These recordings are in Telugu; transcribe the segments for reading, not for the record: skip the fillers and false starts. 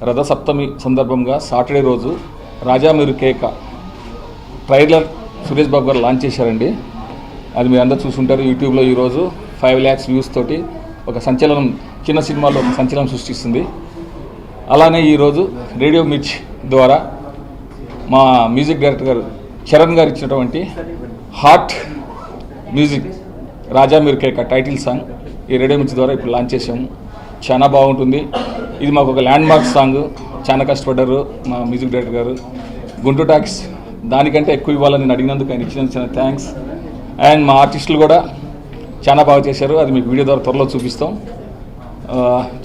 రథసప్తమి సందర్భంగా సాటర్డే రోజు రాజా మీరు కేక ట్రైలర్ సురేష్ బాబు గారు లాంచ్ చేశారండి. అది మీరు అందరూ చూసుంటారు యూట్యూబ్లో. ఈరోజు 5 lakhs వ్యూస్ తోటి ఒక సంచలనం, చిన్న సినిమాలో ఒక సంచలనం సృష్టిస్తుంది. అలానే ఈరోజు రేడియో మిర్చి ద్వారా మా మ్యూజిక్ డైరెక్టర్ గారు చరణ్ గారు ఇచ్చినటువంటి హాట్ మ్యూజిక్ రాజా మీరు కేక టైటిల్ సాంగ్ ఈ రేడియో మిర్చి ద్వారా ఇప్పుడు లాంచ్ చేసాము. చాలా బాగుంటుంది. ఇది మాకు ఒక ల్యాండ్ మార్క్ సాంగ్. చాలా కష్టపడ్డారు మా మ్యూజిక్ డైరెక్టర్ గారు. గుంటూరు టాక్స్ దానికంటే ఎక్కువ ఇవ్వాలని నేను అడిగినందుకు ఆయన ఇచ్చినందుకు చాలా థ్యాంక్స్. అండ్ మా ఆర్టిస్టులు కూడా చాలా బాగా చేశారు. అది మీకు వీడియో ద్వారా త్వరలో చూపిస్తాం.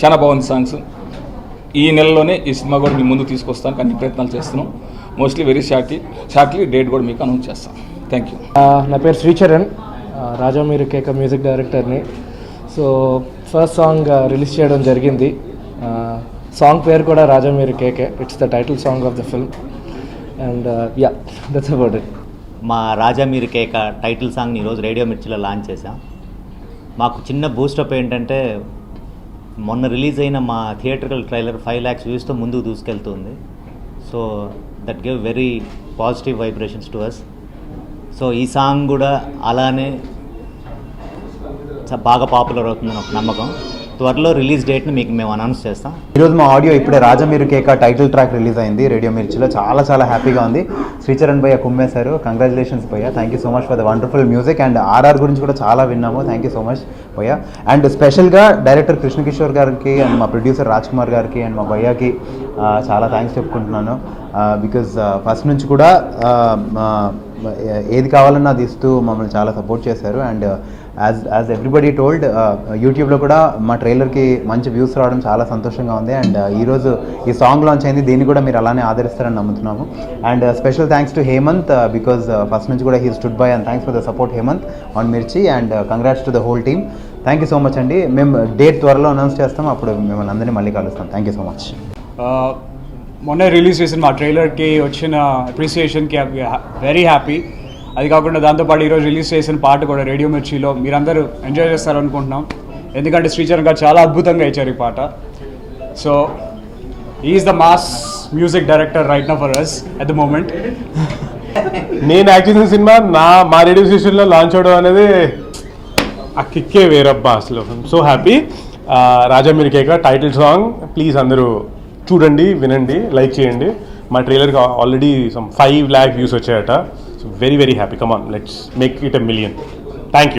చాలా బాగుంది సాంగ్స్. ఈ నెలలోనే ఈ సినిమా కూడా మీ ముందు తీసుకొస్తానికి అన్ని ప్రయత్నాలు చేస్తున్నాం. మోస్ట్లీ వెరీ షార్ట్లీ డేట్ కూడా మీకు అనౌన్స్ చేస్తాం. Thank you. నా పేరు శ్రీచరణ్, రాజా మీరు కేక మ్యూజిక్ డైరెక్టర్ని. సో ఫస్ట్ సాంగ్ రిలీజ్ చేయడం జరిగింది. సాంగ్ పేరు కూడా Raja Meeru Keka. It's the title song of the film. And yeah, that's about it. మా రాజా మీరు కేక టైటిల్ సాంగ్ని ఈరోజు రేడియో మిర్చిలో లాంచ్ చేసాం. మాకు చిన్న బూస్టప్ ఏంటంటే మొన్న రిలీజ్ అయిన మా థియేట్రికల్ ట్రైలర్ 5 lakhs వ్యూస్తో ముందుకు దూసుకెళ్తుంది. So that give very positive vibrations to us. So ఈ సాంగ్ కూడా అలానే బాగా పాపులర్ అవుతుందని ఒక నమ్మకం. త్వరలో రిలీజ్ డేట్ని మీకు మేము అనౌన్స్ చేస్తాం. ఈరోజు మా ఆడియో ఇప్పుడే Raja Meeru Keka title track release అయింది రేడియో మిర్చిలో. చాలా హ్యాపీగా ఉంది. శ్రీచరణ్ భయ్య కుమ్మేశారు. కంగ్రాచులేషన్స్ భయ్య. Thank you so much for the wonderful music. And RR గురించి కూడా చాలా విన్నాము. థ్యాంక్ యూ సో మచ్ భయ్య. అండ్ స్పెషల్గా డైరెక్టర్ కృష్ణకిషోర్ గారికి అండ్ మా ప్రొడ్యూసర్ రాజ్ కుమార్ గారికి అండ్ మా భయ్యకి చాలా థ్యాంక్స్ చెప్పుకుంటున్నాను. బికాజ్ ఫస్ట్ నుంచి కూడా ఏది కావాలన్నా అది ఇస్తూ మమ్మల్ని చాలా సపోర్ట్ చేశారు. అండ్ యాజ్ ఎవ్రీబడి టోల్డ్, యూట్యూబ్లో కూడా మా ట్రైలర్కి మంచి వ్యూస్ రావడం చాలా సంతోషంగా ఉంది. అండ్ ఈరోజు ఈ సాంగ్ లాంచ్ అయింది. దీన్ని కూడా మీరు అలానే ఆదరిస్తారని నమ్ముతున్నాము. And special thanks to Hemanth because first నుంచి కూడా he stood by. And thanks for the support Hemanth on Mirchi. And congrats to the whole team. Thank you so much అండి. మేము డేట్ త్వరలో అనౌన్స్ చేస్తాం. అప్పుడు మిమ్మల్ని అందరినీ మళ్ళీ కలుస్తాం. Thank you so much. మొన్న రిలీజ్ చేసిన మా ట్రైలర్కి వచ్చిన అప్రిసియేషన్కి వెరీ హ్యాపీ. అది కాకుండా దాంతోపాటు ఈరోజు రిలీజ్ చేసిన పాట కూడా రేడియో మిర్చిలో మీరందరూ ఎంజాయ్ చేస్తారనుకుంటున్నాం. ఎందుకంటే శ్రీచరణ్ గారు చాలా అద్భుతంగా ఇచ్చారు ఈ పాట. So is the mass music director right now for us at the moment. నేను యాక్ట్ చేసిన సినిమా మా రేడియో స్టేషన్లో లాంచ్ అవడం అనేది ఆ కిక్కే వేరబ్బా అసలు. So happy. Raja Meeru Keka title song please అందరూ చూడండి, వినండి, లైక్ చేయండి. మా ట్రైలర్కి ఆల్రెడీ 5 lakh వ్యూస్ వచ్చాయట. So very happy. Come on, let's make it 1 million.